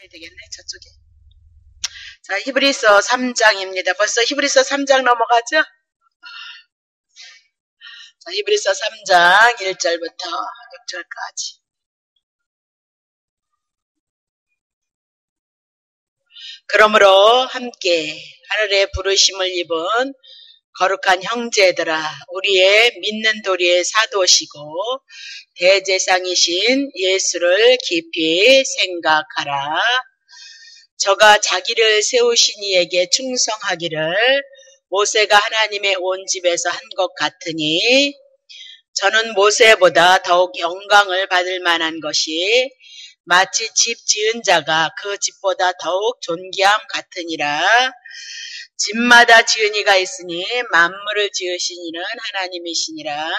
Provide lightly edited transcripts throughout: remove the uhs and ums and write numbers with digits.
되겠네, 저쪽에. 자, 히브리서 3장입니다. 벌써 히브리서 3장 넘어가죠? 자, 히브리서 3장 1절부터 6절까지. 그러므로 함께 하늘의 부르심을 입은 거룩한 형제들아, 우리의 믿는 도리의 사도시고 대제사장이신 예수를 깊이 생각하라. 저가 자기를 세우신 이에게 충성하기를 모세가 하나님의 온 집에서 한 것 같으니, 저는 모세보다 더욱 영광을 받을 만한 것이 마치 집 지은 자가 그 집보다 더욱 존귀함 같으니라. 집마다 지은 이가 있으니 만물을 지으신 이는 하나님이시니라.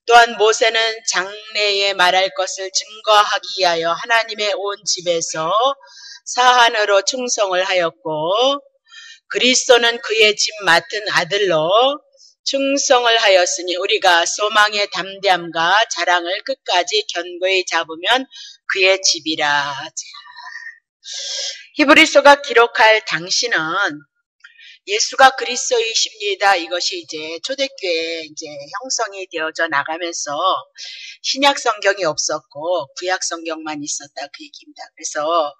또한 모세는 장래에 말할 것을 증거하기 위하여 하나님의 온 집에서 사한으로 충성을 하였고, 그리스도는 그의 집 맡은 아들로 충성을 하였으니 우리가 소망의 담대함과 자랑을 끝까지 견고히 잡으면 그의 집이라. 히브리서가 기록할 당시는 예수가 그리스도이십니다. 이것이 이제 초대교회 이제 형성이 되어져 나가면서 신약 성경이 없었고 구약 성경만 있었다, 그 얘기입니다. 그래서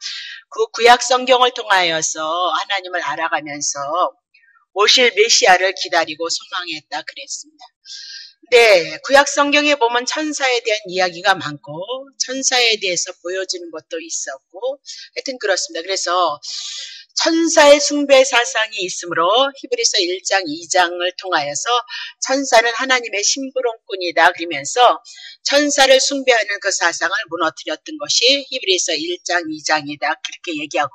그 구약 성경을 통하여서 하나님을 알아가면서 오실 메시아를 기다리고 소망했다 그랬습니다. 네, 구약 성경에 보면 천사에 대한 이야기가 많고 천사에 대해서 보여주는 것도 있었고 하여튼 그렇습니다. 그래서 천사의 숭배 사상이 있으므로 히브리서 1장 2장을 통하여서 천사는 하나님의 심부름꾼이다 그러면서 천사를 숭배하는 그 사상을 무너뜨렸던 것이 히브리서 1장 2장이다 그렇게 얘기하고,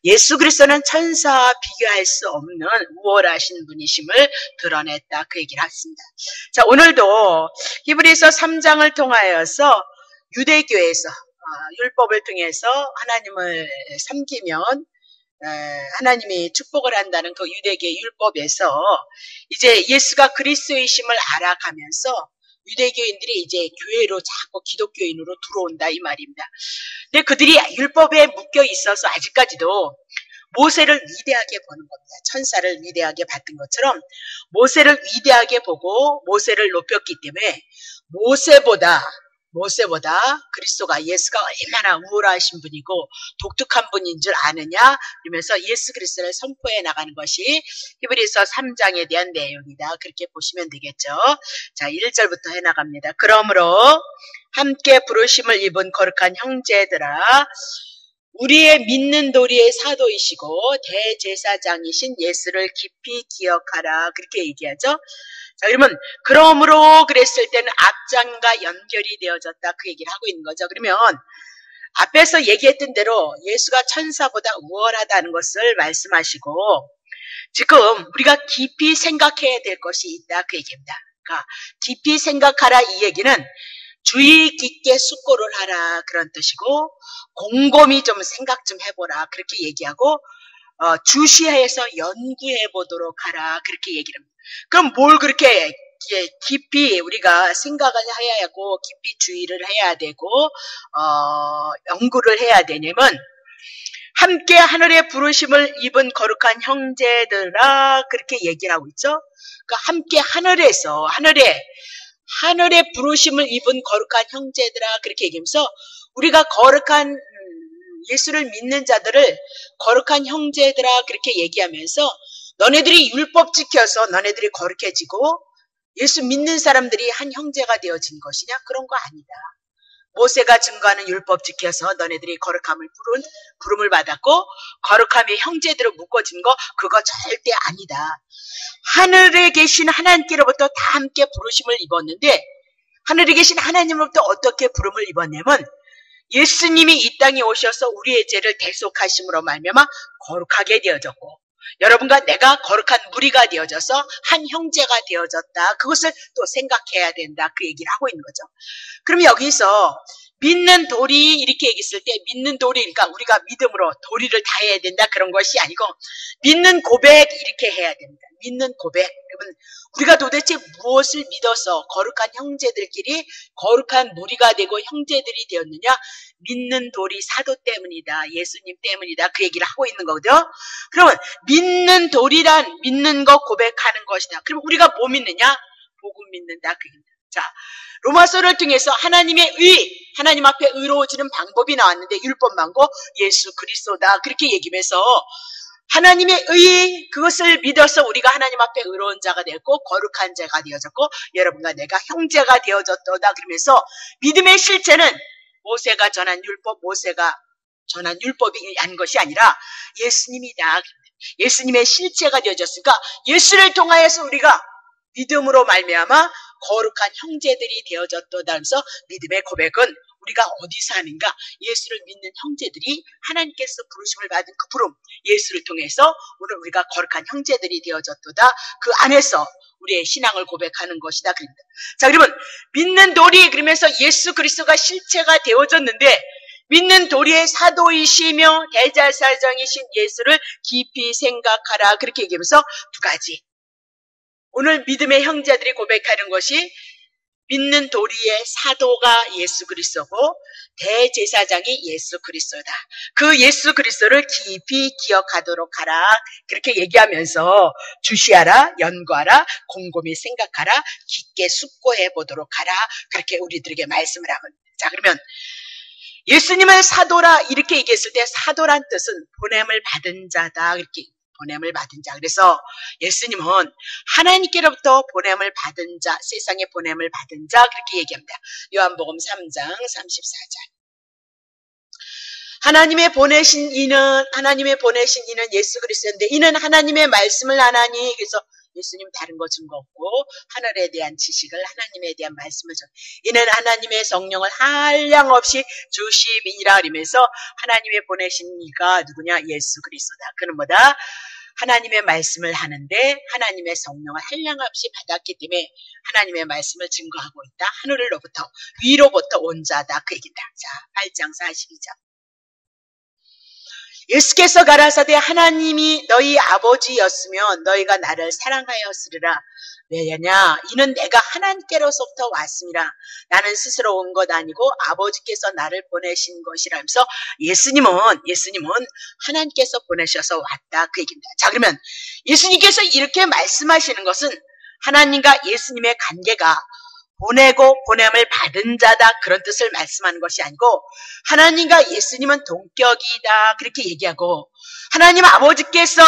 예수 그리스도는 천사와 비교할 수 없는 우월하신 분이심을 드러냈다 그 얘기를 했습니다. 자, 오늘도 히브리서 3장을 통하여서 유대교에서 율법을 통해서 하나님을 섬기면 하나님이 축복을 한다는 그 유대계 율법에서 이제 예수가 그리스도이심을 알아가면서 유대교인들이 이제 교회로 자꾸 기독교인으로 들어온다 이 말입니다. 근데 그들이 율법에 묶여 있어서 아직까지도 모세를 위대하게 보는 겁니다. 천사를 위대하게 봤던 것처럼 모세를 위대하게 보고 모세를 높였기 때문에 모세보다 그리스도가 예수가 얼마나 우월하신 분이고 독특한 분인 줄 아느냐 이러면서 예수 그리스도를 선포해 나가는 것이 히브리서 3장에 대한 내용이다. 그렇게 보시면 되겠죠. 자, 1절부터 해나갑니다. 그러므로 함께 부르심을 입은 거룩한 형제들아, 우리의 믿는 도리의 사도이시고 대제사장이신 예수를 깊이 기억하라. 그렇게 얘기하죠. 자, 그러면 그러므로 그랬을 때는 앞장과 연결이 되어졌다 그 얘기를 하고 있는 거죠. 그러면 앞에서 얘기했던 대로 예수가 천사보다 우월하다는 것을 말씀하시고, 지금 우리가 깊이 생각해야 될 것이 있다 그 얘기입니다. 그러니까 깊이 생각하라 이 얘기는 주의 깊게 숙고를 하라 그런 뜻이고, 곰곰이 좀 생각 좀 해보라 그렇게 얘기하고, 주시해서 연구해 보도록 하라 그렇게 얘기를 합니다. 그럼 뭘 그렇게 깊이 우리가 생각을 해야 하고 깊이 주의를 해야 되고 연구를 해야 되냐면, 함께 하늘의 부르심을 입은 거룩한 형제들아 그렇게 얘기를 하고 있죠. 그러니까 함께 하늘의 부르심을 입은 거룩한 형제들아 그렇게 얘기하면서 우리가 거룩한 예수를 믿는 자들을 거룩한 형제들아 그렇게 얘기하면서, 너네들이 율법 지켜서 너네들이 거룩해지고 예수 믿는 사람들이 한 형제가 되어진 것이냐? 그런 거 아니다. 모세가 증거하는 율법 지켜서 너네들이 거룩함을 부름을 받았고 거룩함의 형제들로 묶어진 거 그거 절대 아니다. 하늘에 계신 하나님께로부터 다 함께 부르심을 입었는데, 하늘에 계신 하나님으로부터 어떻게 부름을 입었냐면 예수님이 이 땅에 오셔서 우리의 죄를 대속하심으로 말미암아 거룩하게 되어졌고, 여러분과 내가 거룩한 무리가 되어져서 한 형제가 되어졌다. 그것을 또 생각해야 된다 그 얘기를 하고 있는 거죠. 그럼 여기서 믿는 도리 이렇게 얘기했을 때 믿는 도리 그러니까 우리가 믿음으로 도리를 다 해야 된다 그런 것이 아니고 믿는 고백 이렇게 해야 됩니다. 믿는 고백. 여러분 우리가 도대체 무엇을 믿어서 거룩한 형제들끼리 거룩한 무리가 되고 형제들이 되었느냐? 믿는 도리 사도 때문이다. 예수님 때문이다. 그 얘기를 하고 있는 거거든요. 그러면 믿는 도리란 믿는 것 고백하는 것이다. 그럼 우리가 뭐 믿느냐? 복음 믿는다. 그 얘기입니다. 자, 로마서를 통해서 하나님의 하나님 앞에 의로워지는 방법이 나왔는데 율법만고 예수 그리스도다. 그렇게 얘기하면서 하나님의 그것을 믿어서 우리가 하나님 앞에 의로운 자가 되었고 거룩한 자가 되어졌고 여러분과 내가 형제가 되어졌다. 그러면서 믿음의 실체는 모세가 전한 율법, 모세가 전한 율법이 한 것이 아니라 예수님이다. 예수님의 실체가 되어졌으니까 예수를 통하여서 우리가 믿음으로 말미암아 거룩한 형제들이 되어졌다. 하면서 믿음의 고백은 우리가 어디서 하는가? 예수를 믿는 형제들이 하나님께서 부르심을 받은 그 부름, 예수를 통해서 오늘 우리가 거룩한 형제들이 되어졌다. 그 안에서 우리의 신앙을 고백하는 것이다. 그럽니다. 자, 그러면 믿는 도리 그러면서 예수 그리스도가 실체가 되어졌는데 믿는 도리의 사도이시며 대제사장이신 예수를 깊이 생각하라. 그렇게 얘기하면서 두 가지. 오늘 믿음의 형제들이 고백하는 것이 믿는 도리의 사도가 예수 그리스도고 대제사장이 예수 그리스도다. 그 예수 그리스도를 깊이 기억하도록 하라. 그렇게 얘기하면서 주시하라, 연구하라, 곰곰이 생각하라, 깊게 숙고해 보도록 하라. 그렇게 우리들에게 말씀을 하거든요. 자, 그러면 예수님을 사도라 이렇게 얘기했을 때 사도란 뜻은 보냄을 받은 자다. 이렇게 보냄을 받은 자. 그래서 예수님은 하나님께로부터 보냄을 받은 자, 세상에 보냄을 받은 자 그렇게 얘기합니다. 요한복음 3장 34절. 하나님의 보내신 이는 예수 그리스도인데 이는 하나님의 말씀을 하나니 그래서 예수님 다른 거 증거 없고 하늘에 대한 지식을 하나님에 대한 말씀을 이는 하나님의 성령을 한량없이 주심이니라 그러면서 하나님의 보내신 이가 누구냐? 예수 그리스도다. 그는 뭐다? 하나님의 말씀을 하는데 하나님의 성령을 한량없이 받았기 때문에 하나님의 말씀을 증거하고 있다. 하늘로부터 위로부터 온 자다. 그 얘기다. 자, 8장 42절. 예수께서 가라사대 하나님이 너희 아버지였으면 너희가 나를 사랑하였으리라. 왜냐? 이는 내가 하나님께로서부터 왔습니다. 나는 스스로 온 것 아니고 아버지께서 나를 보내신 것이라면서 예수님은 하나님께서 보내셔서 왔다. 그 얘기입니다. 자, 그러면 예수님께서 이렇게 말씀하시는 것은 하나님과 예수님의 관계가 보내고 보냄을 받은 자다 그런 뜻을 말씀하는 것이 아니고 하나님과 예수님은 동격이다 그렇게 얘기하고 하나님 아버지께서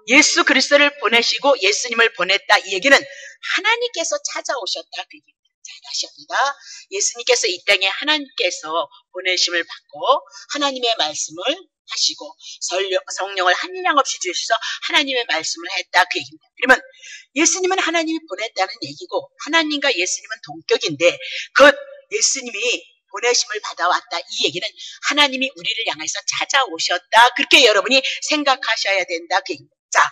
예수 그리스도를 보내시고 예수님을 보냈다 이 얘기는 하나님께서 찾아오셨다 그 얘기입니다. 자, 다시 합니다. 예수님께서 이 땅에 하나님께서 보내심을 받고 하나님의 말씀을 하시고 성령을 한량없이 주셔서 하나님의 말씀을 했다 그 얘기입니다. 그러면 예수님은 하나님이 보냈다는 얘기고 하나님과 예수님은 동격인데 그 예수님이 보내심을 받아왔다 이 얘기는 하나님이 우리를 향해서 찾아오셨다 그렇게 여러분이 생각하셔야 된다 그 얘기입니다. 자,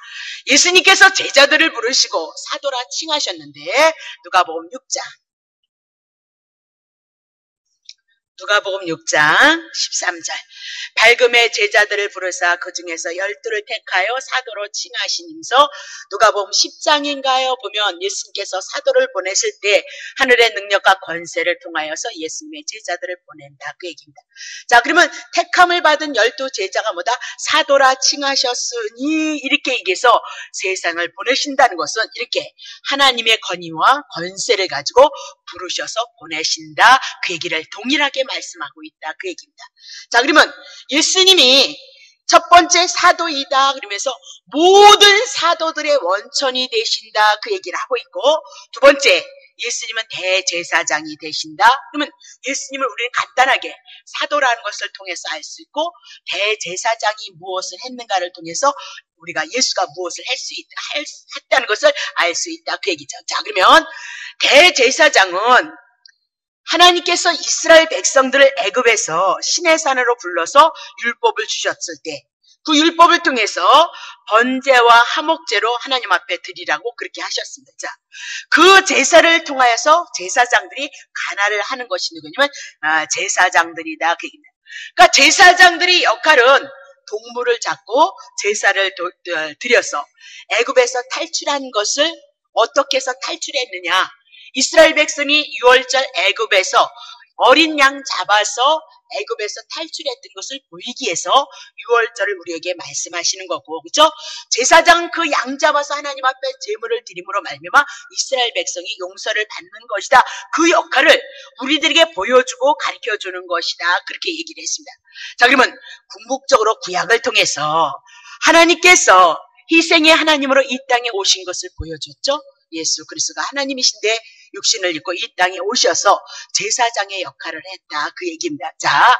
예수님께서 제자들을 부르시고 사도라 칭하셨는데 누가복음 6장 13절. 밝음의 제자들을 부르사 그 중에서 12를 택하여 사도로 칭하시면서 누가복음 10장인가요? 보면 예수님께서 사도를 보내실 때 하늘의 능력과 권세를 통하여서 예수님의 제자들을 보낸다 그 얘기입니다. 자, 그러면 택함을 받은 12 제자가 뭐다? 사도라 칭하셨으니 이렇게 얘기해서 세상을 보내신다는 것은 이렇게 하나님의 권위와 권세를 가지고 부르셔서 보내신다 그 얘기를 동일하게 말씀하고 있다 그 얘기입니다. 자, 그러면 예수님이 첫 번째 사도이다 그러면서 모든 사도들의 원천이 되신다 그 얘기를 하고 있고 두 번째 예수님은 대제사장이 되신다. 그러면 예수님을 우리는 간단하게 사도라는 것을 통해서 알 수 있고 대제사장이 무엇을 했는가를 통해서 우리가 예수가 무엇을 했다는 것을 알 수 있다 그 얘기죠. 자, 그러면 대제사장은 하나님께서 이스라엘 백성들을 애굽에서 시내산으로 불러서 율법을 주셨을 때 그 율법을 통해서 번제와 화목제로 하나님 앞에 드리라고 그렇게 하셨습니다. 자, 그 제사를 통하여서 제사장들이 간화를 하는 것이 누구냐면 제사장들이다 그 얘기입니다. 그러니까 제사장들의 역할은 동물을 잡고 제사를 드려서 애굽에서 탈출한 것을 어떻게 해서 탈출했느냐. 이스라엘 백성이 6월절 애굽에서 어린 양 잡아서 애굽에서 탈출했던 것을 보이기 위해서 6월절을 우리에게 말씀하시는 거고, 그렇죠? 제사장 그 양 잡아서 하나님 앞에 제물을 드림으로 말미암아 이스라엘 백성이 용서를 받는 것이다. 그 역할을 우리들에게 보여주고 가르쳐주는 것이다. 그렇게 얘기를 했습니다. 자, 그러면 궁극적으로 구약을 통해서 하나님께서 희생의 하나님으로 이 땅에 오신 것을 보여줬죠. 예수 그리스도가 하나님이신데 육신을 입고 이 땅에 오셔서 제사장의 역할을 했다. 그 얘기입니다. 자,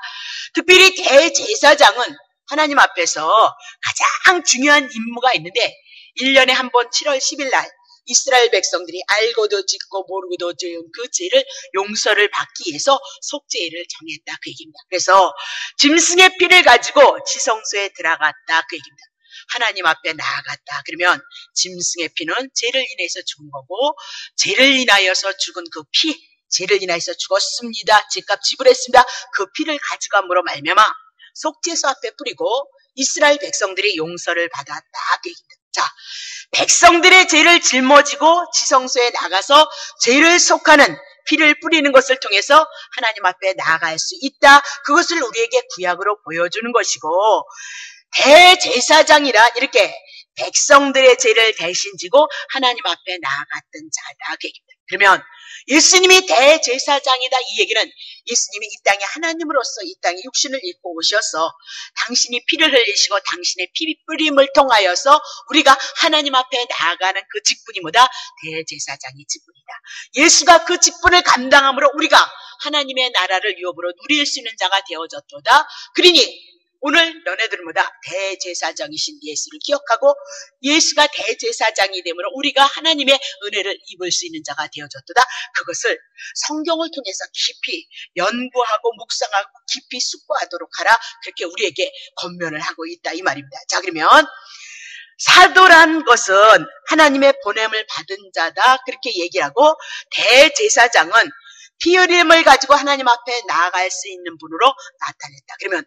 특별히 대제사장은 하나님 앞에서 가장 중요한 임무가 있는데 1년에 한 번 7월 10일 날 이스라엘 백성들이 알고도 짓고 모르고도 지은 그 죄를 용서를 받기 위해서 속죄일을 정했다. 그 얘기입니다. 그래서 짐승의 피를 가지고 지성소에 들어갔다. 그 얘기입니다. 하나님 앞에 나아갔다. 그러면 짐승의 피는 죄를 인해서 죽은 거고, 죄를 인하여서 죽은 그 피, 죄를 인하여서 죽었습니다. 죄값 지불했습니다. 그 피를 가져감으로 말미암아 속죄소 앞에 뿌리고 이스라엘 백성들이 용서를 받았다. 그 얘기입니다. 자, 백성들의 죄를 짊어지고 지성소에 나가서 죄를 속하는 피를 뿌리는 것을 통해서 하나님 앞에 나아갈 수 있다. 그것을 우리에게 구약으로 보여주는 것이고, 대제사장이란 이렇게 백성들의 죄를 대신 지고 하나님 앞에 나아갔던 자다. 그러면 예수님이 대제사장이다. 이 얘기는 예수님이 이 땅에 하나님으로서 이 땅에 육신을 입고 오셔서 당신이 피를 흘리시고 당신의 피 뿌림을 통하여서 우리가 하나님 앞에 나아가는 그 직분이 뭐다? 대제사장의 직분이다. 예수가 그 직분을 감당함으로 우리가 하나님의 나라를 유업으로 누릴 수 있는 자가 되어졌도다. 그러니 오늘 너네들은 뭐다? 대제사장이신 예수를 기억하고 예수가 대제사장이 되므로 우리가 하나님의 은혜를 입을 수 있는 자가 되어졌도다. 그것을 성경을 통해서 깊이 연구하고 묵상하고 깊이 숙고하도록 하라. 그렇게 우리에게 권면을 하고 있다. 이 말입니다. 자, 그러면 사도란 것은 하나님의 보냄을 받은 자다. 그렇게 얘기하고, 대제사장은 피 흘림을 가지고 하나님 앞에 나아갈 수 있는 분으로 나타냈다. 그러면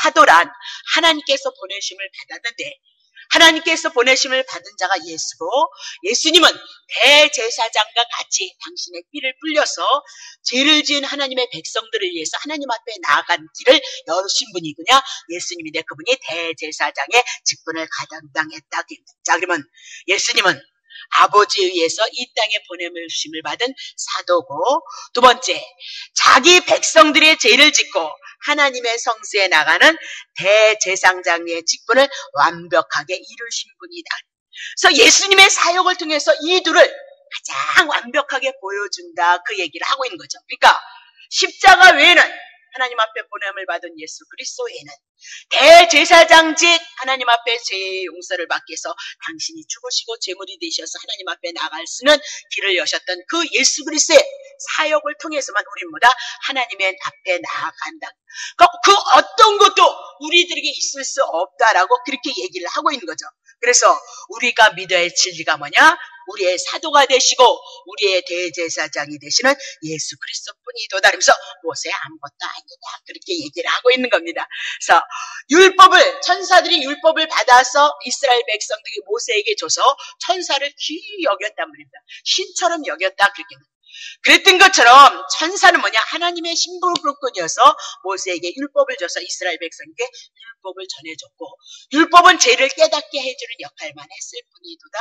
사도란 하나님께서 보내심을 받았는데, 하나님께서 보내심을 받은 자가 예수고, 예수님은 대제사장과 같이 당신의 피를 뿌려서 죄를 지은 하나님의 백성들을 위해서 하나님 앞에 나아간 길을 열으신 분이구나. 예수님인데 그분이 대제사장의 직분을 감당했다. 자, 그러면 예수님은 아버지에 의해서 이 땅에 보내심을 받은 사도고, 두 번째, 자기 백성들의 죄를 짓고 하나님의 성소에 나가는 대제사장의 직분을 완벽하게 이루신 분이다. 그래서 예수님의 사역을 통해서 이 둘을 가장 완벽하게 보여준다. 그 얘기를 하고 있는 거죠. 그러니까 십자가 외에는, 하나님 앞에 보냄을 받은 예수 그리스도 외에는 대제사장직 하나님 앞에 죄의 용서를 받기 위해서 당신이 죽으시고 제물이 되셔서 하나님 앞에 나갈 수 있는 길을 여셨던 그 예수 그리스도의 사역을 통해서만 우리는 뭐다? 하나님의 앞에 나아간다. 그 어떤 것도 우리들에게 있을 수 없다라고 그렇게 얘기를 하고 있는 거죠. 그래서 우리가 믿어야 할 진리가 뭐냐? 우리의 사도가 되시고 우리의 대제사장이 되시는 예수 그리스도뿐이도다. 그래서 모세 아무것도 아니다. 그렇게 얘기를 하고 있는 겁니다. 그래서 천사들이 율법을 받아서 이스라엘 백성들이 모세에게 줘서 천사를 귀히 여겼단 말입니다. 신처럼 여겼다. 그렇게. 그랬던 것처럼 천사는 뭐냐? 하나님의 신부로꾼이어서 모세에게 율법을 줘서 이스라엘 백성에게 율법을 전해줬고, 율법은 죄를 깨닫게 해주는 역할만 했을 뿐이도다.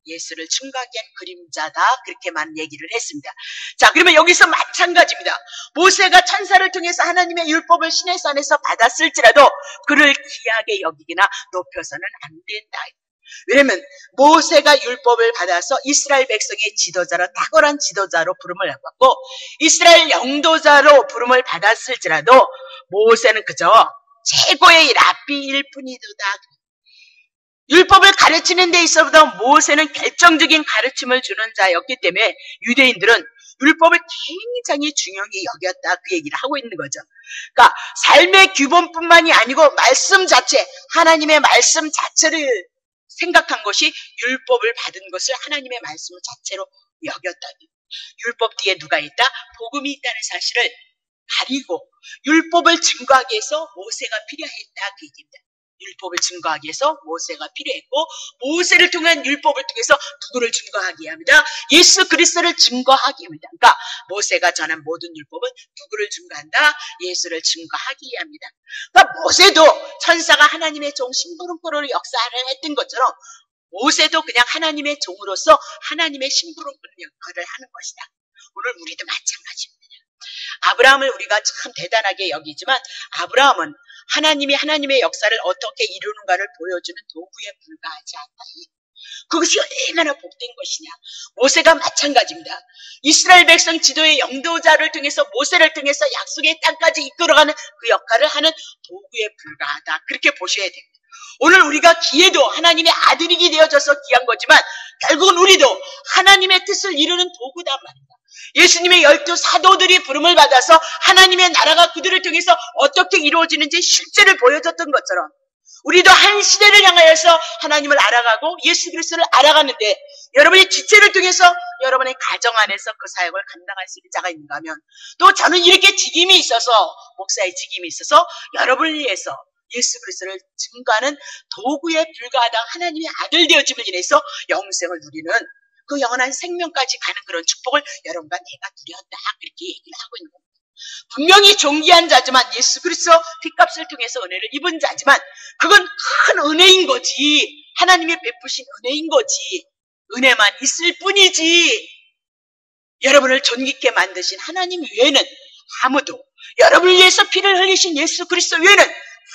예수를 충각한 그림자다. 그렇게만 얘기를 했습니다. 자, 그러면 여기서 마찬가지입니다. 모세가 천사를 통해서 하나님의 율법을 시내산에서 받았을지라도 그를 귀하게 여기기나 높여서는 안 된다. 왜냐면 모세가 율법을 받아서 이스라엘 백성의 지도자로, 탁월한 지도자로 부름을 받고 이스라엘 영도자로 부름을 받았을지라도 모세는 그저 최고의 랍비일 뿐이도다. 율법을 가르치는 데 있어서 모세는 결정적인 가르침을 주는 자였기 때문에 유대인들은 율법을 굉장히 중요하게 여겼다 그 얘기를 하고 있는 거죠. 그러니까 삶의 규범뿐만이 아니고 말씀 자체, 하나님의 말씀 자체를 생각한 것이 율법을 받은 것을 하나님의 말씀 자체로 여겼다. 율법 뒤에 누가 있다? 복음이 있다는 사실을 가리고 율법을 증거하기 위해서 모세가 필요했다 그 얘기입니다. 율법을 증거하기 위해서 모세가 필요했고 모세를 통한 율법을 통해서 누구를 증거하게 합니다? 예수 그리스도를 증거하게 합니다. 그러니까 모세가 전한 모든 율법은 누구를 증거한다? 예수를 증거하기 합니다. 그러니까 모세도 천사가 하나님의 종 심부름꾼으로 역사를 했던 것처럼 모세도 그냥 하나님의 종으로서 하나님의 심부름꾼 역할을 하는 것이다. 오늘 우리도 마찬가지입니다. 아브라함을 우리가 참 대단하게 여기지만 아브라함은 하나님이 하나님의 역사를 어떻게 이루는가를 보여주는 도구에 불과하지 않다. 그것이 얼마나 복된 것이냐. 모세가 마찬가지입니다. 이스라엘 백성 지도의 영도자를 통해서 모세를 통해서 약속의 땅까지 이끌어가는 그 역할을 하는 도구에 불과하다. 그렇게 보셔야 됩니다. 오늘 우리가 기회도 하나님의 아들이 되어져서 귀한 거지만 결국은 우리도 하나님의 뜻을 이루는 도구단 말입니다. 예수님의 12 사도들이 부름을 받아서 하나님의 나라가 그들을 통해서 어떻게 이루어지는지 실제를 보여줬던 것처럼 우리도 한 시대를 향하여서 하나님을 알아가고 예수 그리스도를 알아가는데 여러분의 지체를 통해서 여러분의 가정 안에서 그 사역을 감당할 수 있는 자가 있는가 하면 또 저는 이렇게 직임이 있어서 목사의 직임이 있어서 여러분을 위해서 예수 그리스도를 증거하는 도구에 불과하다 하나님의 아들 되어짐을 인해서 영생을 누리는 그 영원한 생명까지 가는 그런 축복을 여러분과 내가 누렸다 그렇게 얘기를 하고 있는 겁니다. 분명히 존귀한 자지만 예수 그리스도 핏값을 통해서 은혜를 입은 자지만 그건 큰 은혜인 거지. 하나님이 베푸신 은혜인 거지. 은혜만 있을 뿐이지. 여러분을 존귀케 만드신 하나님 외에는 아무도 여러분을 위해서 피를 흘리신 예수 그리스도 외에는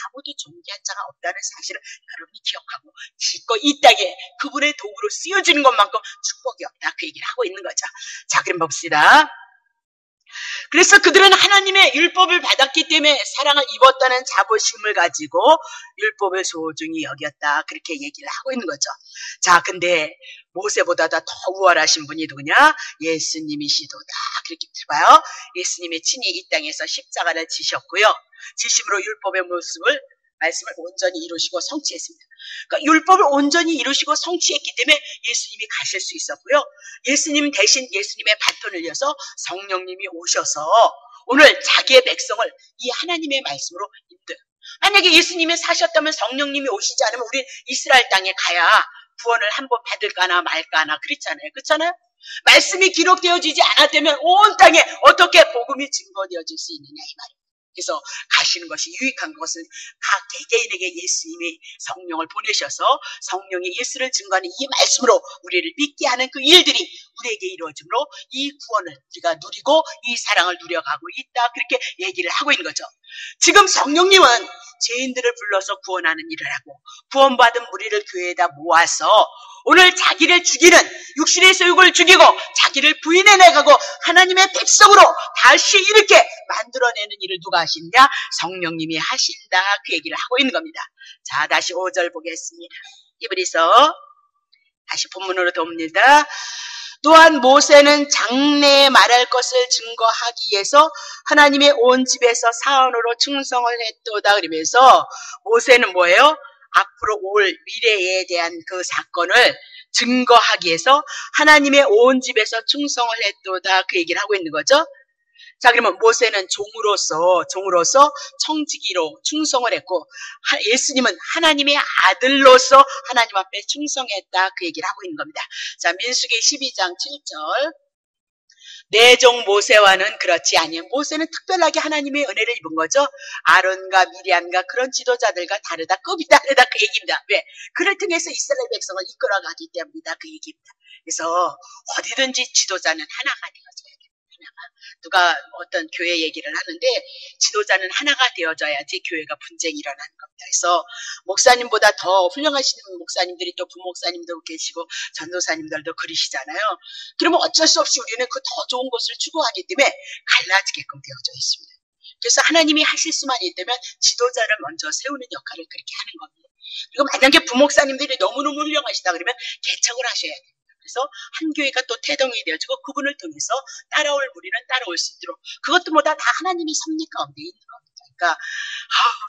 아무도 존귀한 자가 없다는 사실을 여러분이 기억하고 기꺼 이 땅에 그분의 도구로 쓰여지는 것만큼 축복이 없다 그 얘기를 하고 있는 거죠. 자, 그럼 봅시다. 그래서 그들은 하나님의 율법을 받았기 때문에 사랑을 입었다는 자부심을 가지고 율법을 소중히 여겼다 그렇게 얘기를 하고 있는 거죠. 자, 근데 모세보다 더 우월하신 분이 누구냐? 예수님이시도다 그렇게 봐요. 예수님이 친히 이 땅에서 십자가를 지셨고요. 지심으로 율법의 말씀을 온전히 이루시고 성취했습니다. 그러니까 율법을 온전히 이루시고 성취했기 때문에 예수님이 가실 수 있었고요. 예수님 대신 예수님의 바톤을 이어서 성령님이 오셔서 오늘 자기의 백성을 이 하나님의 말씀으로 인도해요. 만약에 예수님이 사셨다면 성령님이 오시지 않으면 우린 이스라엘 땅에 가야 구원을 한번 받을까나 말까나 그랬잖아요. 그렇잖아요? 말씀이 기록되어지지 않았다면 온 땅에 어떻게 복음이 증거되어질 수 있느냐 이 말이에요. 그래서 가시는 것이 유익한 것은 각 개개인에게 예수님이 성령을 보내셔서 성령이 예수를 증거하는 이 말씀으로 우리를 믿게 하는 그 일들이 우리에게 이루어지므로 이 구원을 우리가 누리고 이 사랑을 누려가고 있다 그렇게 얘기를 하고 있는 거죠. 지금 성령님은 죄인들을 불러서 구원하는 일을 하고 구원받은 무리를 교회에다 모아서 오늘 자기를 죽이는 육신의 소욕을 죽이고 자기를 부인해 나가고 하나님의 백성으로 다시 이렇게 만들어내는 일을 누가 하시느냐? 성령님이 하신다 그 얘기를 하고 있는 겁니다. 자, 다시 5절 보겠습니다. 히브리서 다시 본문으로 돕니다. 또한 모세는 장래에 말할 것을 증거하기 위해서 하나님의 온 집에서 사원으로 충성을 했도다 그러면서 모세는 뭐예요? 앞으로 올 미래에 대한 그 사건을 증거하기 위해서 하나님의 온 집에서 충성을 했도다 그 얘기를 하고 있는 거죠. 자, 그러면 모세는 종으로서 청지기로 충성을 했고 예수님은 하나님의 아들로서 하나님 앞에 충성했다 그 얘기를 하고 있는 겁니다. 자, 민수기 12장 7절 내 종 모세와는 그렇지 아니에요. 모세는 특별하게 하나님의 은혜를 입은 거죠. 아론과 미리암과 그런 지도자들과 다르다. 급이 다르다 그 얘기입니다. 왜? 그를 통해서 이스라엘 백성을 이끌어가기 때문이다 그 얘기입니다. 그래서 어디든지 지도자는 하나가 되어져야 돼요. 누가 어떤 교회 얘기를 하는데 지도자는 하나가 되어져야지 교회가 분쟁이 일어나는 겁니다. 그래서 목사님보다 더 훌륭하신 목사님들이 또 부목사님도 계시고 전도사님들도 그러시잖아요. 그러면 어쩔 수 없이 우리는 그 더 좋은 것을 추구하기 때문에 갈라지게끔 되어져 있습니다. 그래서 하나님이 하실 수만 있다면 지도자를 먼저 세우는 역할을 그렇게 하는 겁니다. 그리고 만약에 부목사님들이 너무너무 훌륭하시다 그러면 개척을 하셔야 됩니다. 그래서 한 교회가 또 태동이 되어지고 그분을 통해서 따라올 무리는 따라올 수 있도록 그것도 뭐다 다 하나님이 섭리 가운데 있는 겁니다. 그러니까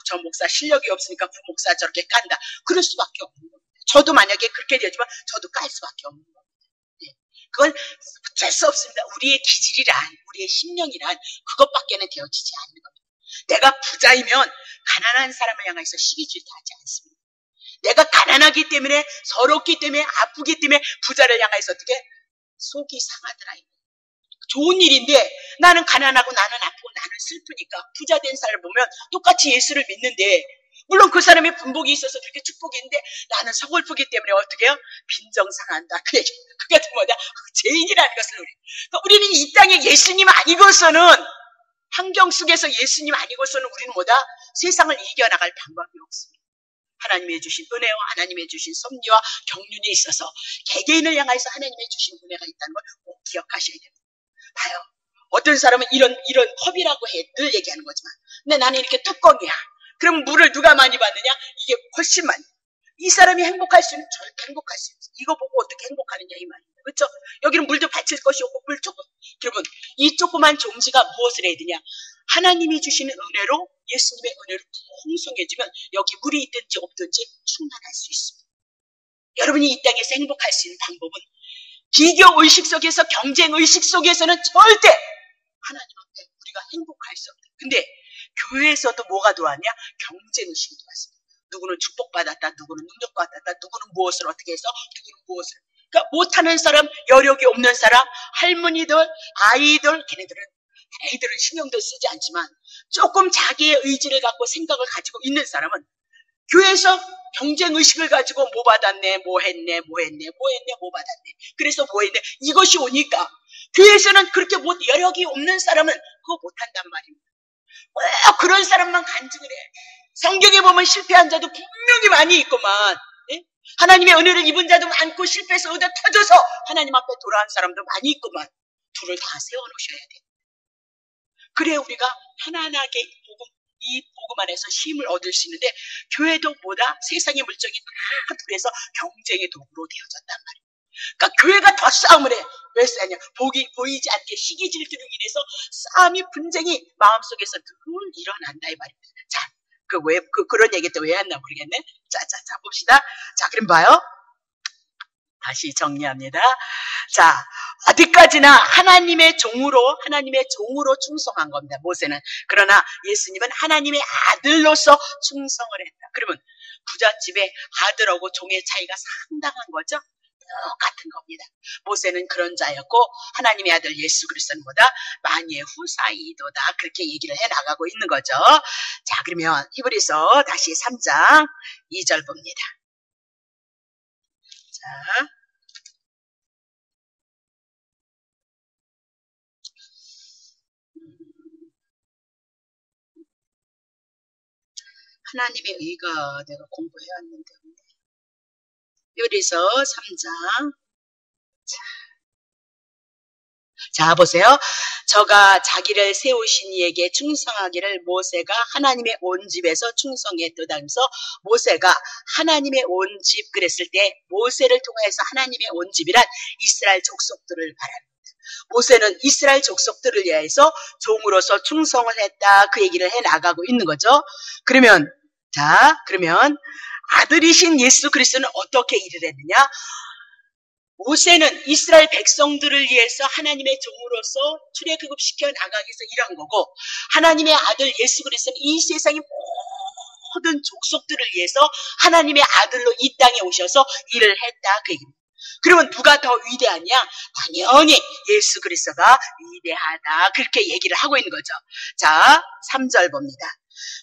저 목사 실력이 없으니까 그 목사 저렇게 깐다. 그럴 수밖에 없는 겁니다. 저도 만약에 그렇게 되지만 저도 깔 수밖에 없는 겁니다. 네. 그건 어쩔 수 없습니다. 우리의 기질이란 우리의 심령이란 그것밖에는 되어지지 않는 겁니다. 내가 부자이면 가난한 사람을 향해서 시기 질투하지 않습니다. 내가 가난하기 때문에 서럽기 때문에 아프기 때문에 부자를 향해서 어떻게 속이 상하더라. 좋은 일인데 나는 가난하고 나는 아프고 나는 슬프니까 부자 된 사람을 보면 똑같이 예수를 믿는데 물론 그 사람의 분복이 있어서 그렇게 축복이 있는데 나는 서글프기 때문에 어떻게 해요? 빈정상한다. 그 얘기. 그게 뭐냐? 죄인이라는 것을 그러니까 우리는 이 땅에 예수님 아니고서는 환경 속에서 예수님 아니고서는 우리는 뭐다? 세상을 이겨나갈 방법이 없습니다. 하나님의 주신 은혜와 하나님의 주신 섭리와 경륜이 있어서 개개인을 향해서 하나님의 주신 은혜가 있다는 걸 꼭 기억하셔야 됩니다. 봐요. 어떤 사람은 이런 컵이라고 해 늘 얘기하는 거지만 근데 나는 이렇게 뚜껑이야. 그럼 물을 누가 많이 받느냐? 이게 훨씬 많이. 이 사람이 행복할 수 있는 절대 행복할 수 있어요. 이거 보고 어떻게 행복하느냐 이 말입니다. 그렇죠? 여기는 물도 받칠 것이 없고 물 조금. 여러분 이 조그만 종지가 무엇을 해야 되냐? 하나님이 주시는 은혜로 예수님의 은혜로 풍성해지면 여기 물이 있든지 없든지 충만할 수 있습니다. 여러분이 이 땅에서 행복할 수 있는 방법은 비교 의식 속에서 경쟁 의식 속에서는 절대 하나님 앞에 우리가 행복할 수 없다. 근데 교회에서도 뭐가 들어왔냐? 경쟁 의식이 들어왔습니다. 누구는 축복받았다, 누구는 능력받았다, 누구는 무엇을 어떻게 해서, 누구는 무엇을. 그러니까 못하는 사람, 여력이 없는 사람, 할머니들, 아이들, 애들은 신경도 쓰지 않지만 조금 자기의 의지를 갖고 생각을 가지고 있는 사람은 교회에서 경쟁 의식을 가지고 뭐 받았네, 뭐 했네, 뭐 받았네. 그래서 뭐 했네. 이것이 오니까 교회에서는 그렇게 여력이 없는 사람은 그거 못한단 말입니다. 그런 사람만 간증을 해. 성경에 보면 실패한 자도 분명히 많이 있구만. 예? 하나님의 은혜를 입은 자도 많고 실패해서 얻어 터져서 하나님 앞에 돌아온 사람도 많이 있구만. 둘을 다 세워놓으셔야 돼. 그래 우리가 편안하게 이 복음 안에서 힘을 얻을 수 있는데 교회도 보다 세상의 물정이 다 둘에서 경쟁의 도구로 되어졌단 말이에요. 그러니까 교회가 더 싸움을 해. 왜 싸냐? 보이지 않게 시기 질투로 인해서 싸움이 분쟁이 마음속에서 늘 일어난다 이 말입니다. 자, 그런 얘기 또 왜 했나 모르겠네. 자, 봅시다. 자, 그럼 봐요. 다시 정리합니다. 자, 어디까지나 하나님의 종으로 충성한 겁니다. 모세는. 그러나 예수님은 하나님의 아들로서 충성을 했다. 그러면 부잣집의 아들하고 종의 차이가 상당한 거죠. 똑같은 겁니다. 모세는 그런 자였고 하나님의 아들 예수 그리스도는 보다 만유의 후사이도다. 그렇게 얘기를 해나가고 있는 거죠. 자, 그러면 히브리서 다시 3장 2절 봅니다. 자, 하나님의 의가 내가 공부해왔는데 히브리서 3장 자 보세요. 저가 자기를 세우신 이에게 충성하기를 모세가 하나님의 온 집에서 충성했도다 하면서 모세가 하나님의 온 집 그랬을 때 모세를 통해서 하나님의 온 집이란 이스라엘 족속들을 말합니다. 모세는 이스라엘 족속들을 위해서 종으로서 충성을 했다. 그 얘기를 해나가고 있는 거죠. 그러면 아들이신 예수 그리스도는 어떻게 일을 했느냐? 모세는 이스라엘 백성들을 위해서 하나님의 종으로서 출애굽시켜 나가기 위해서 일한 거고 하나님의 아들 예수 그리스도는 이 세상의 모든 족속들을 위해서 하나님의 아들로 이 땅에 오셔서 일을 했다. 그 얘기입니다. 그러면 누가 더 위대하냐? 당연히 예수 그리스도가 위대하다. 그렇게 얘기를 하고 있는 거죠. 자, 3절 봅니다.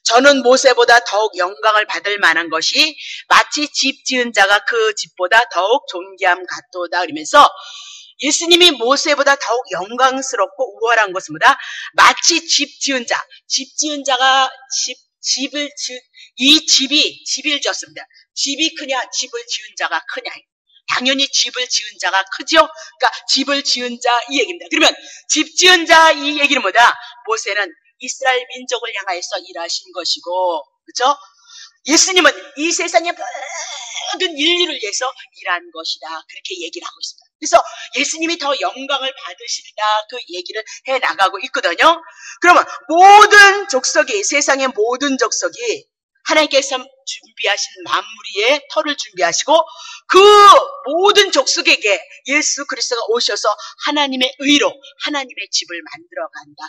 저는 모세보다 더욱 영광을 받을 만한 것이 마치 집 지은 자가 그 집보다 더욱 존귀함 같도다. 그러면서 예수님이 모세보다 더욱 영광스럽고 우월한 것은 뭐다? 마치 집 지은 자가 집을 지었습니다. 집이 크냐? 집을 지은 자가 크냐? 당연히 집을 지은 자가 크죠? 그러니까 집을 지은 자 이 얘기입니다. 그러면 집 지은 자 이 얘기는 뭐다? 모세는 이스라엘 민족을 향하여서 일하신 것이고, 그렇죠? 예수님은 이 세상의 모든 인류를 위해서 일한 것이다. 그렇게 얘기를 하고 있습니다. 그래서 예수님이 더 영광을 받으시리라 그 얘기를 해 나가고 있거든요. 그러면 모든 족속이, 세상의 모든 족속이 하나님께서 준비하신 만물 위에 터를 준비하시고 그 모든 족속에게 예수 그리스도가 오셔서 하나님의 의로 하나님의 집을 만들어 간다.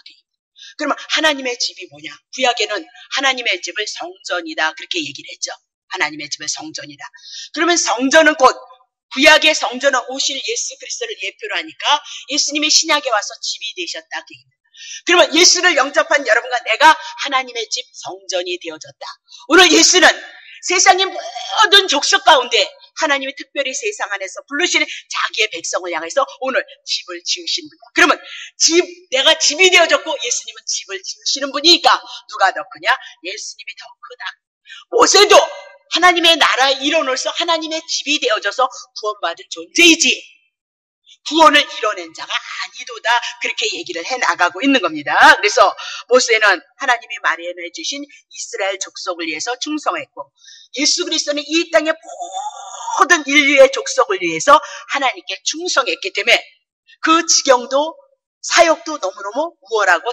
그러면 하나님의 집이 뭐냐? 구약에는 하나님의 집을 성전이다 그렇게 얘기를 했죠. 하나님의 집을 성전이다. 그러면 성전은 곧 구약의 성전은 오실 예수 그리스도를 예표로 하니까 예수님이 신약에 와서 집이 되셨다. 그러면 예수를 영접한 여러분과 내가 하나님의 집 성전이 되어졌다. 오늘 예수는 세상의 모든 족속 가운데 하나님이 특별히 세상 안에서 부르시는 자기의 백성을 향해서 오늘 집을 지으신 분이다. 그러면 내가 집이 되어졌고 예수님은 집을 지으시는 분이니까 누가 더 크냐? 예수님이 더 크다. 모세도 하나님의 나라의 일원으로서 하나님의 집이 되어져서 구원받은 존재이지 구원을 이뤄낸 자가 아니도다 그렇게 얘기를 해나가고 있는 겁니다. 그래서 모세는 하나님이 마련해 주신 이스라엘 족속을 위해서 충성했고 예수 그리스도는 이 땅의 모든 인류의 족속을 위해서 하나님께 충성했기 때문에 그 지경도 사역도 너무너무 우월하고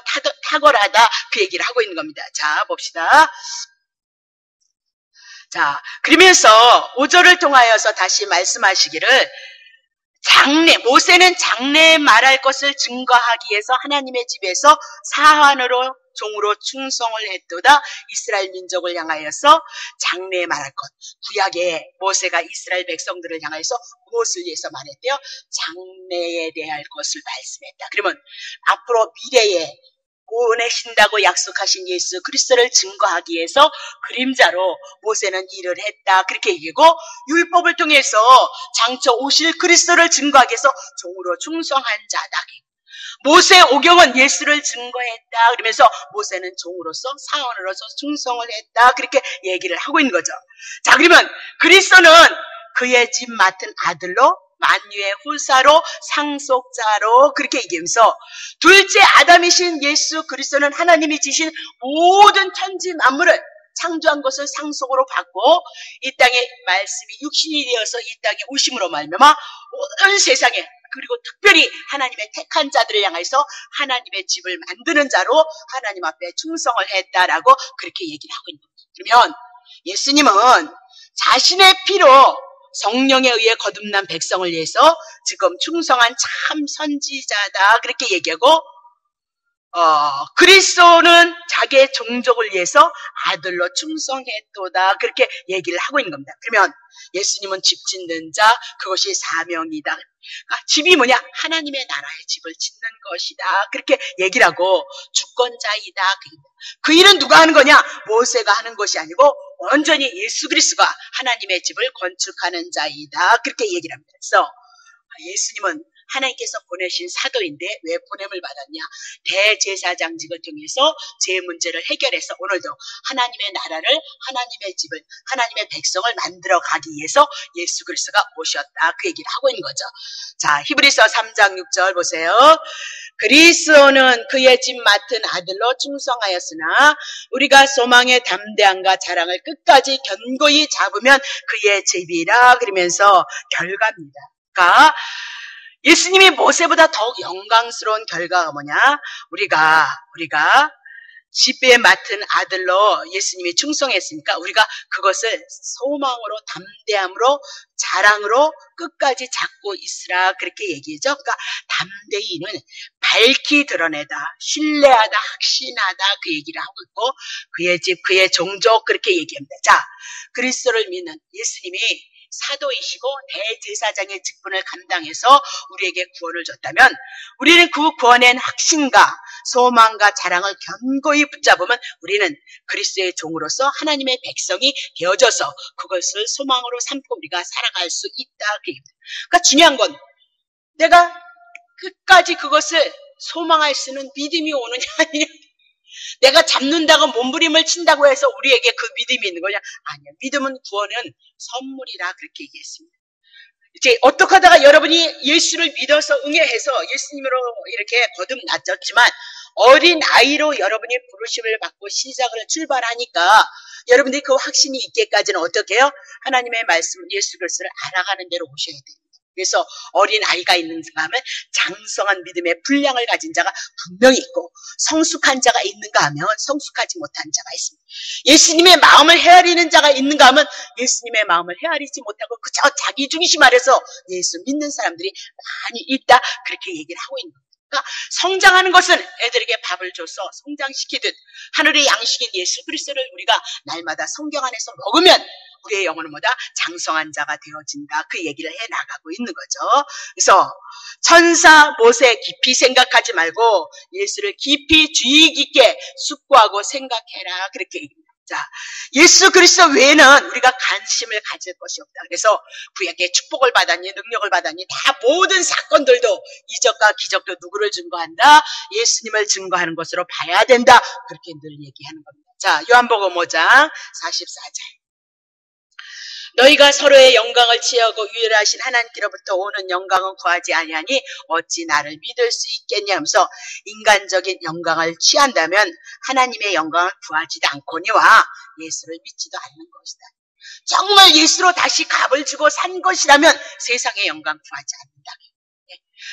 탁월하다 그 얘기를 하고 있는 겁니다. 자 봅시다. 자 그러면서 5절을 통하여서 다시 말씀하시기를 모세는 장래에 말할 것을 증거하기 위해서 하나님의 집에서 사환으로 종으로 충성을 했도다. 이스라엘 민족을 향하여서 장래에 말할 것. 구약에 모세가 이스라엘 백성들을 향하여서 무엇을 위해서 말했대요? 장래에 대할 것을 말씀했다. 그러면 앞으로 미래에 보내신다고 약속하신 예수 그리스도를 증거하기 위해서 그림자로 모세는 일을 했다. 그렇게 얘기하고 율법을 통해서 장차 오실 그리스도를 증거하기 위해서 종으로 충성한 자다. 모세의 오경은 예수를 증거했다. 그러면서 모세는 종으로서 사원으로서 충성을 했다. 그렇게 얘기를 하고 있는 거죠. 자 그러면 그리스도는 그의 집 맡은 아들로 만유의 후사로 상속자로 그렇게 얘기하면서 둘째 아담이신 예수 그리스도는 하나님이 지신 모든 천지 만물을 창조한 것을 상속으로 받고 이 땅에 말씀이 육신이 되어서 이 땅에 오심으로 말미암아 모든 세상에 그리고 특별히 하나님의 택한 자들을 향해서 하나님의 집을 만드는 자로 하나님 앞에 충성을 했다라고 그렇게 얘기를 하고 있는 거죠. 그러면 예수님은 자신의 피로 성령에 의해 거듭난 백성을 위해서 지금 충성한 참 선지자다 그렇게 얘기하고 그리스도는 자기의 종족을 위해서 아들로 충성했도다 그렇게 얘기를 하고 있는 겁니다. 그러면 예수님은 집 짓는 자 그것이 사명이다. 그러니까 집이 뭐냐? 하나님의 나라의 집을 짓는 것이다 그렇게 얘기를 하고 주권자이다. 그 일은 누가 하는 거냐? 모세가 하는 것이 아니고 온전히 예수 그리스도가 하나님의 집을 건축하는 자이다 그렇게 얘기를 합니다. 그래서 예수님은 하나님께서 보내신 사도인데 왜 보냄을 받았냐? 대제사장직을 통해서 제 문제를 해결해서 오늘도 하나님의 나라를 하나님의 집을 하나님의 백성을 만들어 가기 위해서 예수 그리스도가 오셨다 그 얘기를 하고 있는 거죠. 자 히브리서 3장 6절 보세요. 그리스도는 그의 집 맡은 아들로 충성하였으나 우리가 소망의 담대함과 자랑을 끝까지 견고히 잡으면 그의 집이라 그러면서 결과입니다. 그러니까 예수님이 모세보다 더욱 영광스러운 결과가 뭐냐? 우리가 집에 맡은 아들로 예수님이 충성했으니까 우리가 그것을 소망으로 담대함으로 자랑으로 끝까지 잡고 있으라 그렇게 얘기하죠. 그러니까 담대히는 밝히 드러내다, 신뢰하다, 확신하다 그 얘기를 하고 있고 그의 집, 그의 종족 그렇게 얘기합니다. 자, 그리스도를 믿는 예수님이 사도이시고 대제사장의 직분을 감당해서 우리에게 구원을 줬다면 우리는 그 구원의 확신과 소망과 자랑을 견고히 붙잡으면 우리는 그리스도의 종으로서 하나님의 백성이 되어져서 그것을 소망으로 삼고 우리가 살아갈 수 있다. 그러니까 중요한 건 내가 끝까지 그것을 소망할 수 있는 믿음이 오느냐 아니냐. 내가 잡는다고 몸부림을 친다고 해서 우리에게 그 믿음이 있는 거냐? 아니야. 믿음은 구원은 선물이라 그렇게 얘기했습니다. 이제 어떻게 하다가 여러분이 예수를 믿어서 응해해서 예수님으로 이렇게 거듭났졌지만 어린 아이로 여러분이 부르심을 받고 시작을 출발하니까 여러분들이 그 확신이 있게까지는 어떻게 해요? 하나님의 말씀 예수 그리스도를 알아가는 대로 오셔야 됩니다. 그래서 어린 아이가 있는가 하면 장성한 믿음의 분량을 가진 자가 분명히 있고 성숙한 자가 있는가 하면 성숙하지 못한 자가 있습니다. 예수님의 마음을 헤아리는 자가 있는가 하면 예수님의 마음을 헤아리지 못하고 그저 자기 중심 아래서 예수 믿는 사람들이 많이 있다. 그렇게 얘기를 하고 있는 겁니다. 그러니까 성장하는 것은 애들에게 밥을 줘서 성장시키듯 하늘의 양식인 예수 그리스도를 우리가 날마다 성경 안에서 먹으면 우리의 영혼은 뭐다? 장성한 자가 되어진다. 그 얘기를 해나가고 있는 거죠. 그래서 천사 모세 깊이 생각하지 말고 예수를 깊이 주의 깊게 숙고하고 생각해라. 그렇게 얘기합니다. 자, 예수 그리스도 외에는 우리가 관심을 가질 것이 없다. 그래서 구약의 축복을 받았니, 능력을 받았니, 다 모든 사건들도 이적과 기적도 누구를 증거한다? 예수님을 증거하는 것으로 봐야 된다. 그렇게 늘 얘기하는 겁니다. 자, 요한복음 5장 44절. 너희가 서로의 영광을 취하고 유일하신 하나님께로부터 오는 영광은 구하지 아니하니 어찌 나를 믿을 수 있겠냐 하면서 인간적인 영광을 취한다면 하나님의 영광을 구하지도 않거니와 예수를 믿지도 않는 것이다. 정말 예수로 다시 값을 주고 산 것이라면 세상의 영광 구하지 않는다.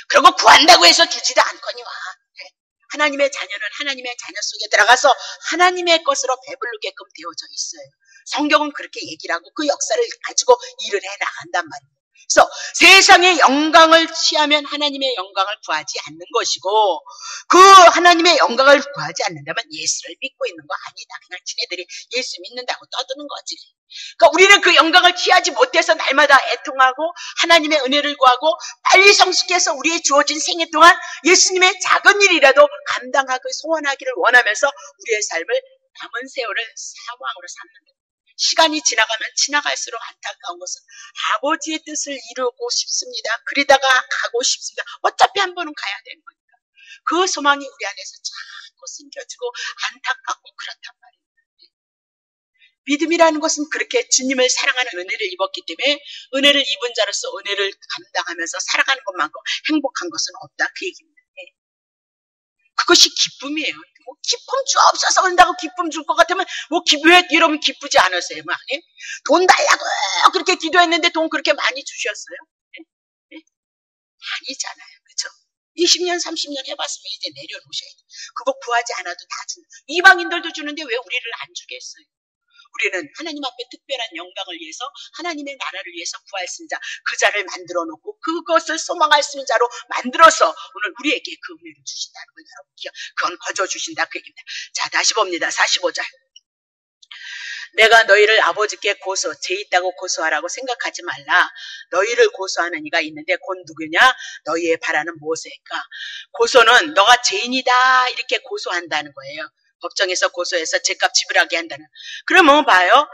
그리고 구한다고 해서 주지도 않거니와 하나님의 자녀는 하나님의 자녀 속에 들어가서 하나님의 것으로 배부르게끔 되어져 있어요. 성경은 그렇게 얘기를 하고 그 역사를 가지고 일을 해나간단 말이에요. 그래서 세상의 영광을 취하면 하나님의 영광을 구하지 않는 것이고 그 하나님의 영광을 구하지 않는다면 예수를 믿고 있는 거 아니다. 그냥 지네들이 예수 믿는다고 떠드는 거지. 그러니까 우리는 그 영광을 취하지 못해서 날마다 애통하고 하나님의 은혜를 구하고 빨리 성숙해서 우리의 주어진 생애 동안 예수님의 작은 일이라도 감당하고 소원하기를 원하면서 우리의 삶을 남은 세월을 사모함으로 삼는 거예요. 시간이 지나가면 지나갈수록 안타까운 것은 아버지의 뜻을 이루고 싶습니다. 그러다가 가고 싶습니다. 어차피 한 번은 가야 되는 거니까. 그 소망이 우리 안에서 자꾸 숨겨지고 안타깝고 그렇단 말이에요. 믿음이라는 것은 그렇게 주님을 사랑하는 은혜를 입었기 때문에 은혜를 입은 자로서 은혜를 감당하면서 살아가는 것만큼 행복한 것은 없다. 그 얘기입니다. 그것이 기쁨이에요. 뭐 기쁨 주옵소서 한다고 기쁨 줄 것 같으면 뭐 왜 이러면 기쁘지 않으세요? 돈 달라고 그렇게 기도했는데 돈 그렇게 많이 주셨어요? 네? 아니잖아요. 그렇죠? 20년 30년 해봤으면 이제 내려놓으셔야 돼요. 그거 구하지 않아도 다 주는. 이방인들도 주는데 왜 우리를 안 주겠어요? 우리는 하나님 앞에 특별한 영광을 위해서 하나님의 나라를 위해서 구할 수 있는 자, 그 자를 만들어 놓고 그것을 소망할 수 있는 자로 만들어서 오늘 우리에게 그 은혜를 주신다는 걸 여러분 기억, 그건 거저 주신다 그 얘기입니다. 자, 다시 봅니다. 45절. 내가 너희를 아버지께 죄 있다고 고소하라고 생각하지 말라. 너희를 고소하는 이가 있는데 곧 누구냐? 너희의 바라는 모세니까. 고소는 너가 죄인이다 이렇게 고소한다는 거예요. 법정에서 고소해서 죄값 지불하게 한다는. 그러면 봐요.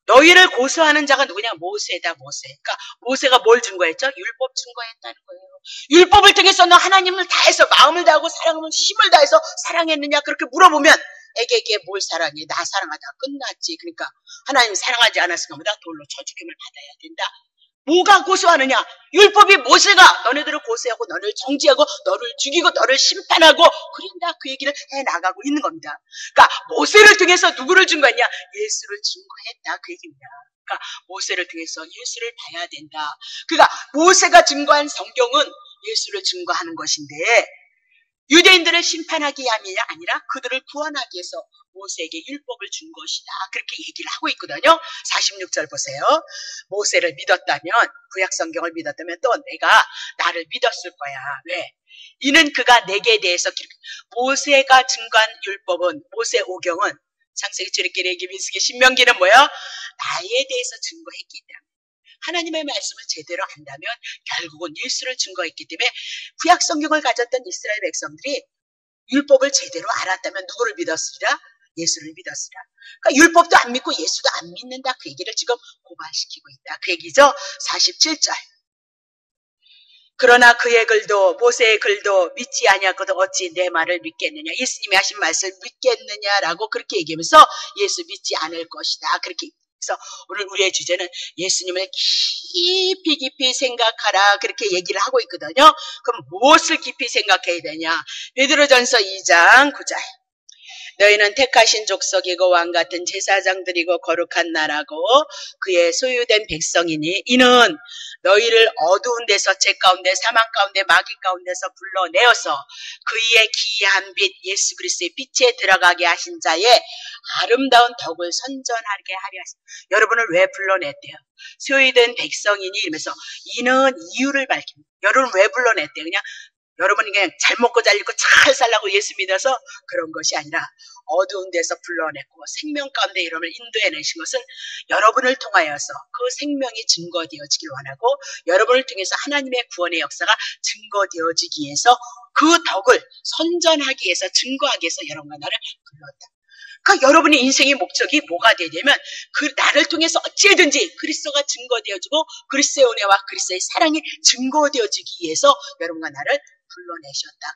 너희를 고소하는 자가 누구냐? 모세다, 모세. 그러니까 모세가 뭘 증거했죠? 율법 증거했다는 거예요. 율법을 통해서 너 하나님을 다해서 마음을 다하고 사랑을 힘을 다해서 사랑했느냐? 그렇게 물어보면 애게게 뭘 사랑해? 나 사랑하다 끝났지. 그러니까 하나님 사랑하지 않았으니까 보다 돌로 쳐 죽임을 받아야 된다. 뭐가 고소하느냐? 율법이 모세가 너네들을 고소하고 너를 정죄하고 너를 죽이고 너를 심판하고 그런다 그 얘기를 해나가고 있는 겁니다. 그러니까 모세를 통해서 누구를 증거했냐? 예수를 증거했다 그 얘기입니다. 그러니까 모세를 통해서 예수를 봐야 된다. 그러니까 모세가 증거한 성경은 예수를 증거하는 것인데 유대인들을 심판하기 위함이 아니라 그들을 구원하기 위해서 모세에게 율법을 준 것이다. 그렇게 얘기를 하고 있거든요. 46절 보세요. 모세를 믿었다면, 구약 성경을 믿었다면 또 내가 나를 믿었을 거야. 왜? 이는 그가 내게 대해서 모세가 증거한 율법은, 모세 오경은 창세기, 출애굽기, 레위기, 민수기, 신명기는 뭐예요? 나에 대해서 증거했기 때문에. 하나님의 말씀을 제대로 안다면 결국은 예수를 증거했기 때문에 구약 성경을 가졌던 이스라엘 백성들이 율법을 제대로 알았다면 누구를 믿었으리라? 예수를 믿었으리라. 그러니까 율법도 안 믿고 예수도 안 믿는다. 그 얘기를 지금 고발시키고 있다. 그 얘기죠. 47절. 그러나 그의 글도 모세의 글도 믿지 아니하거든 어찌 내 말을 믿겠느냐. 예수님이 하신 말씀을 믿겠느냐라고 그렇게 얘기하면서 예수 믿지 않을 것이다. 그렇게 그래서 오늘 우리의 주제는 예수님을 깊이 깊이 생각하라 그렇게 얘기를 하고 있거든요. 그럼 무엇을 깊이 생각해야 되냐? 베드로전서 2장 9절. 너희는 택하신 족속이고 왕같은 제사장들이고 거룩한 나라고 그의 소유된 백성이니 이는 너희를 어두운 데서 죄 가운데 사망 가운데 마귀 가운데서 불러내어서 그의 기이한 빛 예수 그리스도의 빛에 들어가게 하신 자의 아름다운 덕을 선전하게 하려 하십니다. 여러분을 왜 불러냈대요? 소유된 백성이니 이러면서 이는 이유를 밝힙니다. 여러분 왜 불러냈대요? 그냥 여러분이 그냥 잘 먹고 잘 입고 잘 살라고 예수 믿어서 그런 것이 아니라 어두운 데서 불러냈고 생명 가운데 여러분을 인도해내신 것은 여러분을 통하여서 그 생명이 증거되어지길 원하고 여러분을 통해서 하나님의 구원의 역사가 증거되어지기 위해서 그 덕을 선전하기 위해서 증거하기 위해서 여러분과 나를 불렀다. 그러니까 여러분의 인생의 목적이 뭐가 되냐면 그 나를 통해서 어찌든지 그리스도가 증거되어지고 그리스도의 은혜와 그리스도의 사랑이 증거되어지기 위해서 여러분과 나를 불러내셨다.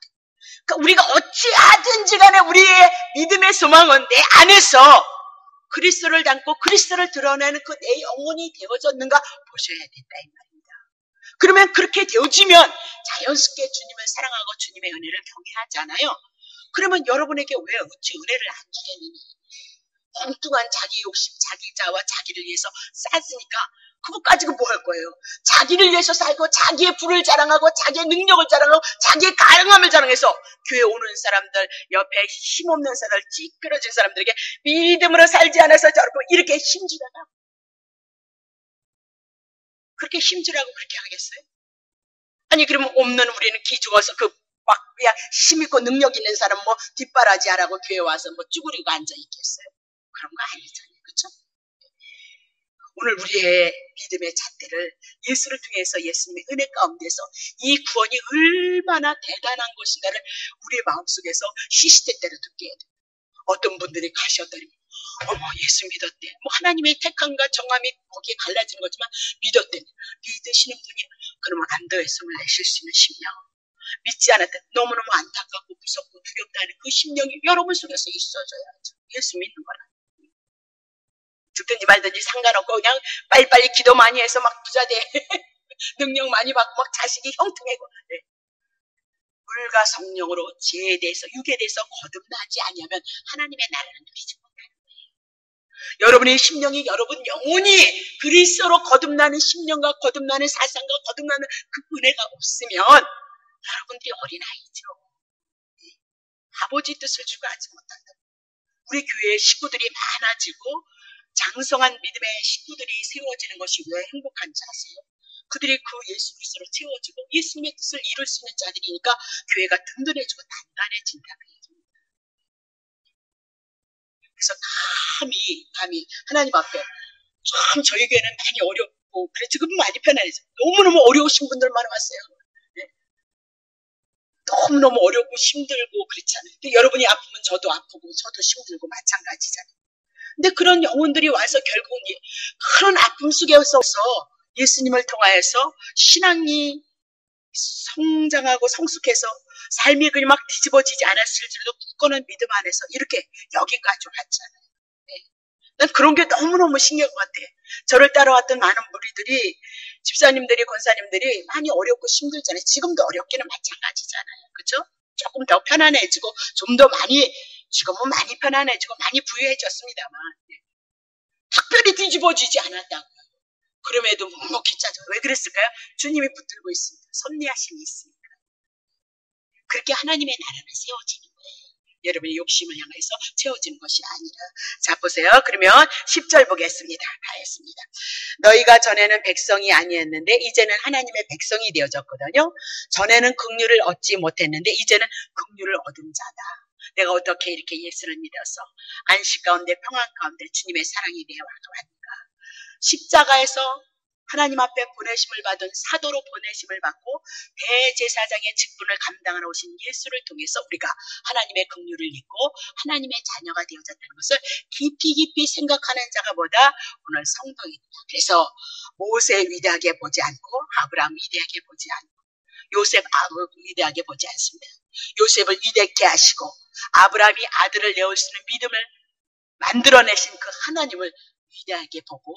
그러니까 우리가 어찌하든지 간에 우리의 믿음의 소망은 내 안에서 그리스도를 담고 그리스도를 드러내는 그 내 영혼이 되어졌는가 보셔야 된다 이 말입니다. 그러면 그렇게 되어지면 자연스럽게 주님을 사랑하고 주님의 은혜를 경외하잖아요. 그러면 여러분에게 왜 어찌 은혜를 안 주겠느냐. 엉뚱한 자기 욕심, 자기 자와 자기를 위해서 쌓았으니까 그거 가지고 뭐 할 거예요? 자기를 위해서 살고 자기의 부를 자랑하고 자기의 능력을 자랑하고 자기의 가능함을 자랑해서 교회 오는 사람들 옆에 힘없는 사람들 찌그러진 사람들에게 믿음으로 살지 않아서 저렇게 이렇게 힘주다가 그렇게 힘주라고 그렇게 하겠어요? 아니 그러면 없는 우리는 기 죽어서 그 막 그냥 힘있고 능력 있는 사람 뭐 뒷바라지 하라고 교회 와서 뭐 쭈그리고 앉아 있겠어요? 그런 거 아니잖아요. 그렇죠? 오늘 우리의 믿음의 잣대를 예수를 통해서 예수님의 은혜 가운데서 이 구원이 얼마나 대단한 것인가를 우리의 마음속에서 시시때때로 듣게 해야 돼요. 어떤 분들이 가셨더니 어머 예수 믿었대. 뭐 하나님의 택함과 정함이 거기에 갈라지는 거지만 믿었대. 믿으시는 분이 그러면 안도의 숨을 내쉴 수 있는 심령. 믿지 않았다. 너무너무 안타깝고 무섭고 두렵다는 그 심령이 여러분 속에서 있어져야죠. 예수 믿는 거라. 죽든지 말든지 상관없고 그냥 빨리빨리 기도 많이 해서 막 부자돼. 능력 많이 받고 막 자식이 형통하고. 네. 물과 성령으로 죄에 대해서 육에 대해서 거듭나지 않으면 하나님의 나라는 누리지 못하는 거예요. 여러분의 심령이 여러분 영혼이 그리스도로 거듭나는 심령과 거듭나는 사상과 거듭나는 그 은혜가 없으면 여러분들이 어린아이죠. 아버지 뜻을 추구하지 못한다. 우리 교회의 식구들이 많아지고 장성한 믿음의 식구들이 세워지는 것이 왜 행복한지 아세요? 그들이 그 예수 그리스도로 채워지고 예수님의 뜻을 이룰 수 있는 자들이니까 교회가 든든해지고 단단해진다는 얘기입니다. 그래서 감히 하나님 앞에 참 저희 교회는 많이 어렵고 그래 지금 많이 편안해져. 너무너무 어려우신 분들만 왔어요. 너무너무 어렵고 힘들고 그렇잖아요. 근데 여러분이 아프면 저도 아프고 저도 힘들고 마찬가지잖아요. 근데 그런 영혼들이 와서 결국은 그런 아픔 속에서 예수님을 통하여서 신앙이 성장하고 성숙해서 삶이 그냥 막 뒤집어지지 않았을지라도 굳건한 믿음 안에서 이렇게 여기까지 왔잖아요. 네. 난 그런 게 너무너무 신기한 것 같아. 저를 따라왔던 많은 무리들이 집사님들이 권사님들이 많이 어렵고 힘들잖아요. 지금도 어렵기는 마찬가지잖아요. 그렇죠? 조금 더 편안해지고 좀 더 많이 지금은 많이 편안해지고 많이 부유해졌습니다만 특별히 뒤집어지지 않았다고요. 그럼에도 묵묵히 짜죠. 왜 그랬을까요? 주님이 붙들고 있습니다. 섭리하심이 있으니까. 그렇게 하나님의 나라는 세워지는 거예요. 여러분의 욕심을 향해서 채워지는 것이 아니라. 자 보세요. 그러면 10절 보겠습니다. 다 했습니다. 너희가 전에는 백성이 아니었는데 이제는 하나님의 백성이 되어졌거든요. 전에는 긍휼을 얻지 못했는데 이제는 긍휼을 얻은 자다. 내가 어떻게 이렇게 예수를 믿어서 안식 가운데 평안 가운데 주님의 사랑이 내 왔는가. 십자가에서 하나님 앞에 보내심을 받은 사도로 보내심을 받고 대제사장의 직분을 감당하러 오신 예수를 통해서 우리가 하나님의 긍휼을 입고 하나님의 자녀가 되어졌다는 것을 깊이 생각하는 자가 보다 오늘 성도입니다. 그래서 모세 위대하게 보지 않고 아브라함 위대하게 보지 않고 요셉 위대하게 보지 않습니다. 요셉을 위대하게 하시고 아브라함이 아들을 내올 수 있는 믿음을 만들어내신 그 하나님을 위대하게 보고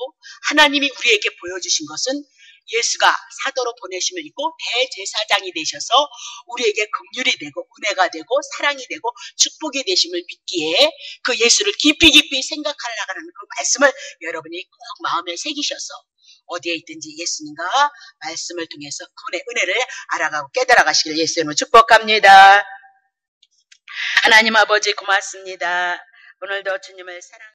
하나님이 우리에게 보여주신 것은 예수가 사도로 보내심을 입고 대제사장이 되셔서 우리에게 긍휼이 되고 은혜가 되고 사랑이 되고 축복이 되심을 믿기에 그 예수를 깊이 생각하려고 하는 그 말씀을 여러분이 꼭 마음에 새기셔서 어디에 있든지 예수님과 말씀을 통해서 그분의 은혜를 알아가고 깨달아가시길 예수님을 축복합니다. 하나님 아버지 고맙습니다. 오늘도 주님을 사랑